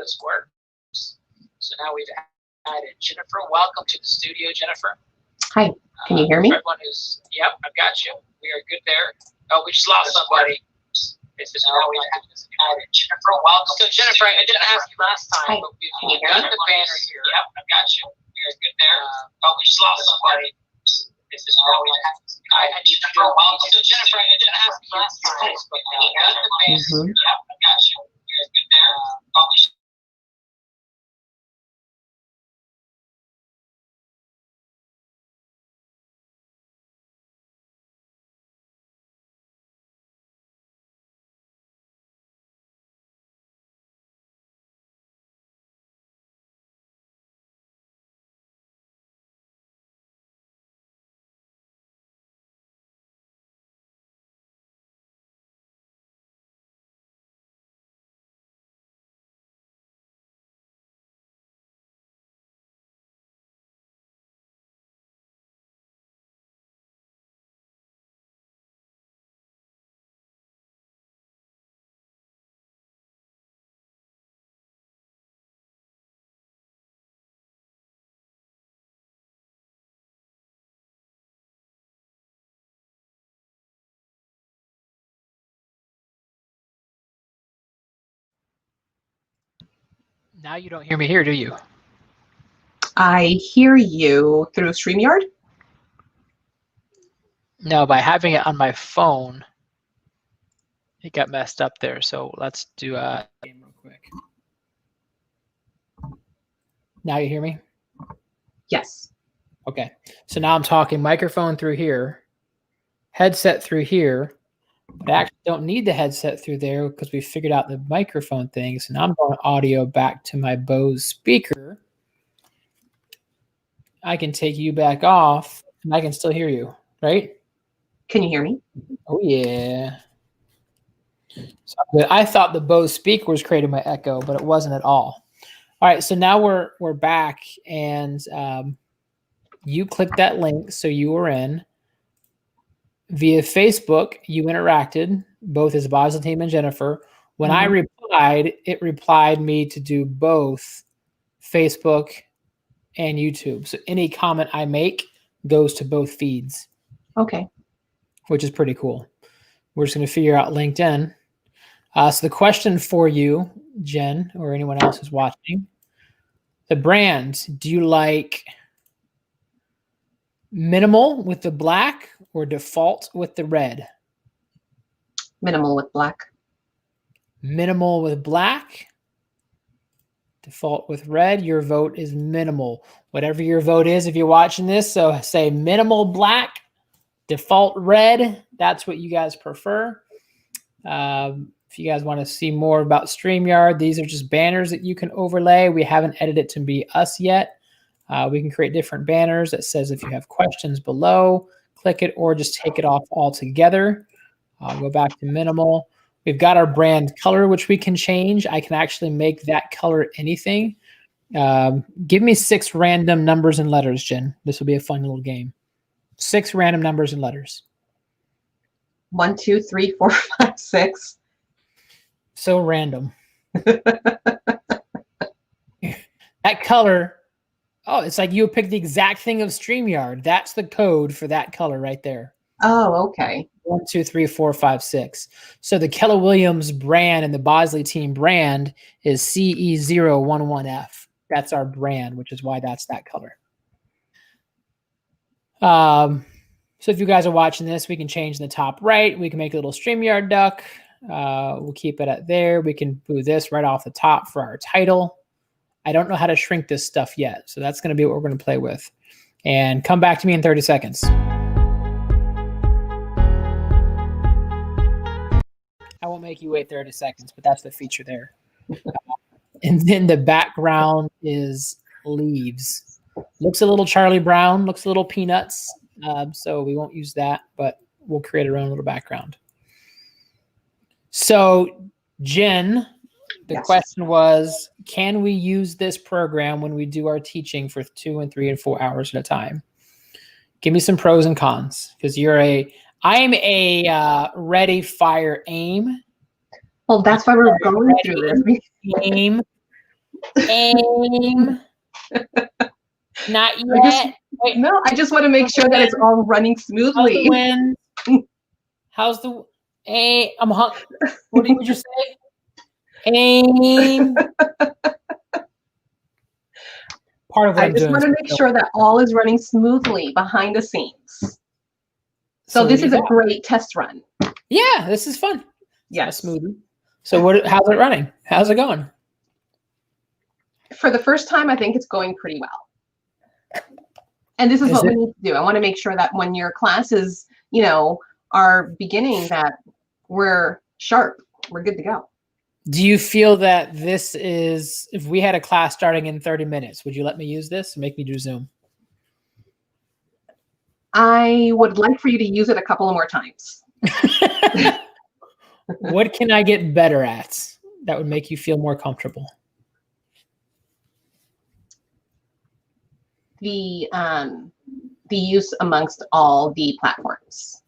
this works. So now we've added Jennifer. Welcome to the studio, Jennifer. Hi, can you hear me? Everyone is, yep, I've got you. We are good there. Oh, we just lost somebody. It's just now we've added Jennifer. Welcome. So Jennifer, I didn't ask you last time, but we've got the banner here. Yep, I've got you. We are good there. Oh, we just lost somebody. It's just now we've added Jennifer. Welcome. So Jennifer, I didn't ask you last time, but we got the banner here. Yep, I've got you. We are good there. Oh, we just now you don't hear me here, do you? I hear you through StreamYard. No, by having it on my phone, it got messed up there. So let's do a game real quick. Now you hear me? Yes. Okay. So now I'm talking microphone through here, headset through here. But I actually don't need the headset through there because we figured out the microphone thing. So now I'm going audio back to my Bose speaker. I can take you back off and I can still hear you, right? Can you hear me? Oh, yeah. So I thought the Bose speaker was creating my echo, but it wasn't at all. All right, so now we're back, and you clicked that link, so you were in. Via Facebook, you interacted, both as Bosley Team and Jennifer. When I replied, it replied me to do both Facebook and YouTube. So any comment I make goes to both feeds. Okay. Which is pretty cool. We're just going to figure out LinkedIn. So the question for you, Jen, or anyone else who's watching, the brand, do you like minimal with the black or default with the red? Minimal with black. Minimal with black. Default with red. Your vote is minimal. Whatever your vote is, if you're watching this, so say minimal black, default red. That's what you guys prefer. If you guys want to see more about StreamYard, these are just banners that you can overlay. We haven't edited it to be us yet. We can create different banners that says if you have questions below, click it or just take it off altogether. I'll go back to minimal. We've got our brand color, which we can change. I can actually make that color anything. Give me 6 random numbers and letters, Jen. This will be a fun little game. 6 random numbers and letters. 1, 2, 3, 4, 5, 6. So random. That color, oh, it's like you picked the exact thing of StreamYard. That's the code for that color right there. Oh, okay. 1, 2, 3, 4, 5, 6. So the Keller Williams brand and the Bosley Team brand is CE011F. That's our brand, which is why that's that color. So if you guys are watching this, we can change the top right. We can make a little StreamYard duck. We'll keep it at there. We can do this right off the top for our title. I don't know how to shrink this stuff yet. So that's going to be what we're going to play with. And come back to me in 30 seconds. I won't make you wait 30 seconds, but that's the feature there. And then the background is leaves. Looks a little Charlie Brown, looks a little Peanuts. So we won't use that, but we'll create our own little background. So Jen, the question was, can we use this program when we do our teaching for 2 and 3 and 4 hours at a time? Give me some pros and cons, because I'm a ready, fire, aim. Well, that's why we're going through this. Aim. Aim. Not yet. Wait, No, I just want to make sure that it's all running how's smoothly. the wind? How's the? Hey, I'm hung. What did you say? Aim. Part of what I I'm just doing. want to make sure that all is running smoothly behind the scenes. So this is a great test run. Yeah, this is fun. Yes. Smoothie. So how's it running? How's it going? For the first time, I think it's going pretty well. And this is what we need to do. I want to make sure that when your classes, are beginning, that we're sharp. We're good to go. Do you feel that this is, if we had a class starting in 30 minutes, would you let me use this and make me do Zoom? I would like for you to use it a couple of more times. What can I get better at that would make you feel more comfortable? The use amongst all the platforms.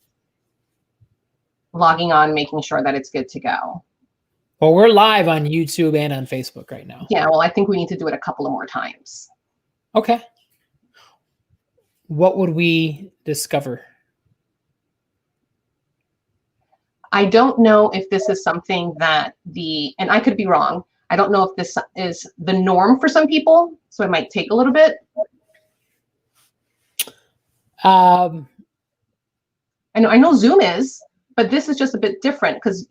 Logging on, making sure that it's good to go. Well, we're live on YouTube and on Facebook right now. Yeah, well, I think we need to do it a couple of more times. Okay. What would we discover? I don't know if this is something that and I could be wrong, I don't know if this is the norm for some people, so it might take a little bit. I know Zoom is, but this is just a bit different because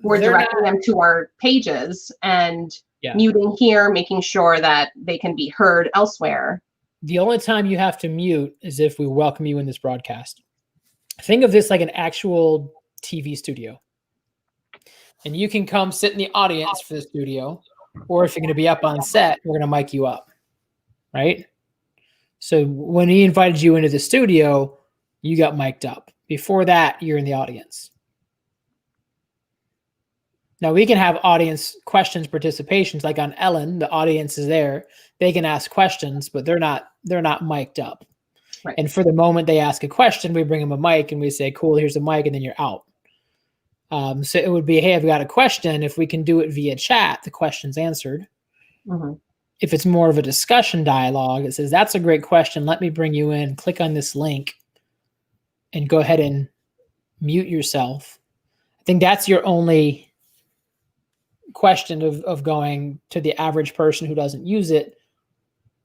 we're directing them to our pages and muting here, making sure that they can be heard elsewhere. The only time you have to mute is if we welcome you in this broadcast. Think of this like an actual TV studio. And you can come sit in the audience for the studio, or if you're going to be up on set, we're going to mic you up, right? So when he invited you into the studio, you got mic'd up. Before that, you're in the audience. Now we can have audience questions, participations, like on Ellen, the audience is there. They can ask questions, but they're not mic'd up. Right. And for the moment they ask a question, we bring them a mic and we say, cool, here's a mic, and then you're out. So it would be, hey, I've got a question. If we can do it via chat, the question's answered. Mm-hmm. If it's more of a discussion dialogue, it says, that's a great question. Let me bring you in. Click on this link and go ahead and mute yourself. I think that's your only question of going to the average person who doesn't use it.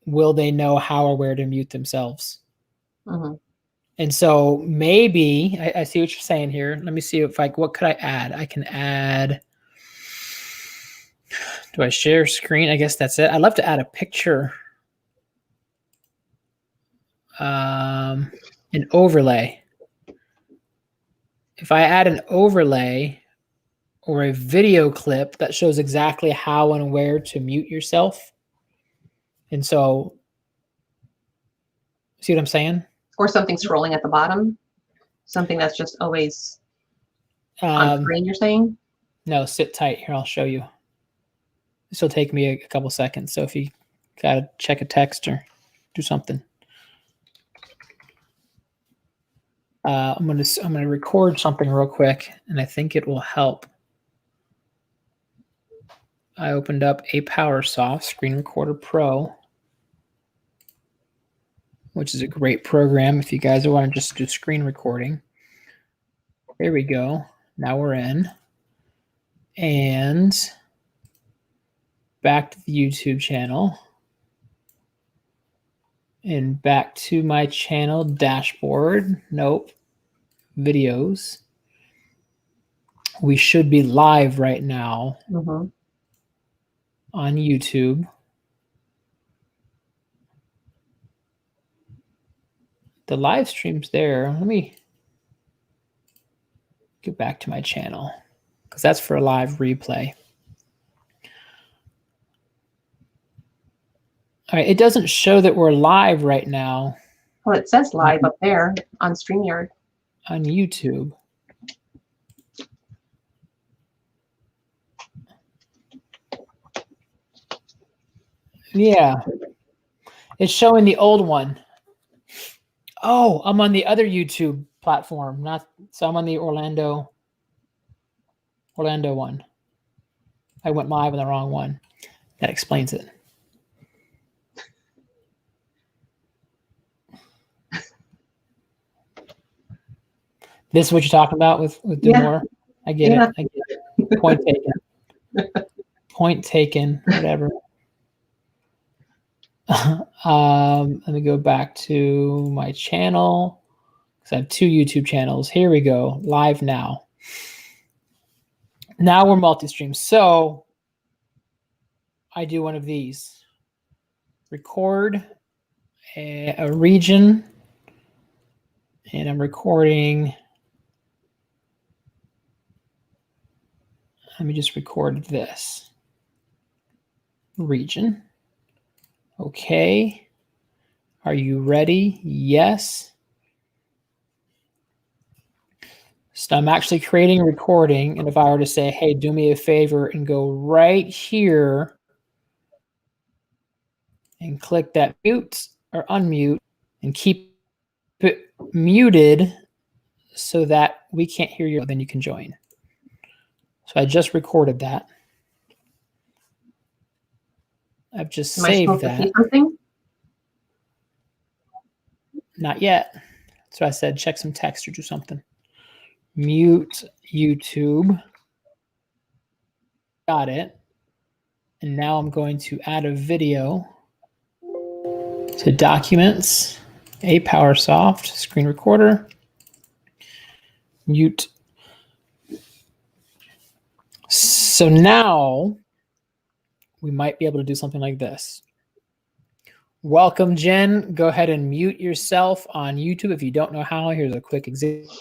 Will they know how or where to mute themselves? Mm-hmm. And so maybe, I see what you're saying here. Let me see what could I add? I can add, do I share screen? I guess that's it. I'd love to add a picture, an overlay. If I add an overlay or a video clip that shows exactly how and where to mute yourself. And so, see what I'm saying? Or something scrolling at the bottom. Something that's just always on screen, you're saying? No, sit tight. Here, I'll show you. This will take me a couple seconds. So if you got to check a text or do something. I'm gonna record something real quick, and I think it will help. I opened up a PowerSoft Screen Recorder Pro, which is a great program if you guys want to just do screen recording. There we go. Now we're in. And back to the YouTube channel. And back to my channel dashboard. Nope. Videos. We should be live right now on YouTube. The live stream's there. Let me get back to my channel because that's for a live replay. All right, it doesn't show that we're live right now. Well, it says live up there on StreamYard. On YouTube. Yeah. It's showing the old one. Oh, I'm on the other YouTube platform. So I'm on the Orlando one. I went live on the wrong one. That explains it. This is what you're talking about with Demore? I get it. I get it. Point taken. Point taken. Whatever. Let me go back to my channel because I have 2 YouTube channels. Here we go. Live now. Now we're multi-stream. So I do one of these. Record a region. And I'm recording. Let me just record this region. Okay. Are you ready? Yes. So I'm actually creating a recording. And if I were to say, hey, do me a favor and go right here and click that mute or unmute and keep it muted so that we can't hear you, then you can join. So I just recorded that. I've just saved that. To see something? Not yet. So I said check some text or do something. Mute YouTube. Got it. And now I'm going to add a video to Documents, a PowerSoft screen recorder. Mute. So now we might be able to do something like this. Welcome, Jen. Go ahead and mute yourself on YouTube. If you don't know how, here's a quick example.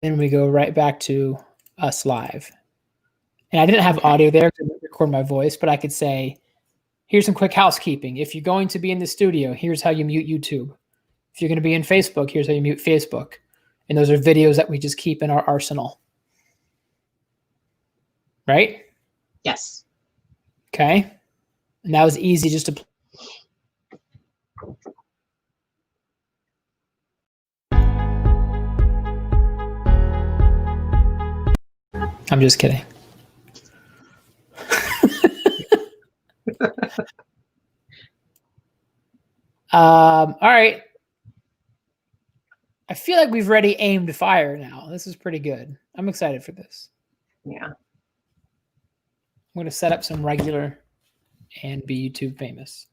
Then we go right back to us live. And I didn't have audio there to record my voice, but I could say, here's some quick housekeeping. If you're going to be in the studio, here's how you mute YouTube. If you're going to be in Facebook, here's how you mute Facebook. And those are videos that we just keep in our arsenal. Right? Yes. Okay. And that was easy just to. I'm just kidding. All right. I feel like we've already aimed fire now. This is pretty good. I'm excited for this. Yeah. I'm going to set up some regular and be YouTube famous.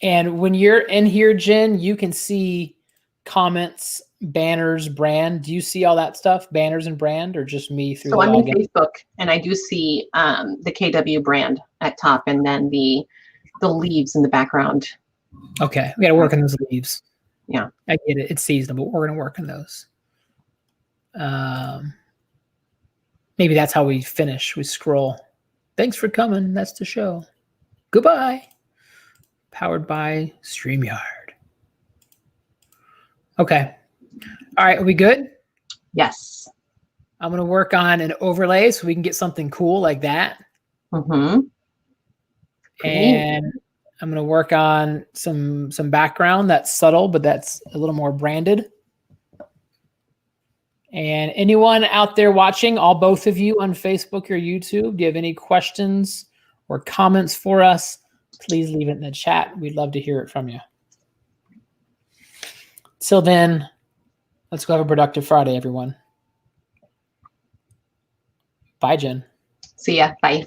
And when you're in here, Jen, you can see comments, banners, brand. Do you see all that stuff, banners and brand, or just me through the login? I'm in Facebook, and I do see the KW brand at top, and then the leaves in the background. Okay, we got to work on those leaves. Yeah, I get it. It sees them, but we're going to work on those. Maybe that's how we finish. We scroll. Thanks for coming. That's the show. Goodbye. Powered by StreamYard. Okay. All right. Are we good? Yes. I'm going to work on an overlay so we can get something cool like that. Mm-hmm. And I'm going to work on some background that's subtle, but that's a little more branded. And anyone out there watching, both of you on Facebook or YouTube, do you have any questions or comments for us? Please leave it in the chat. We'd love to hear it from you. Till then, let's go have a productive Friday, everyone. Bye, Jen. See ya. Bye.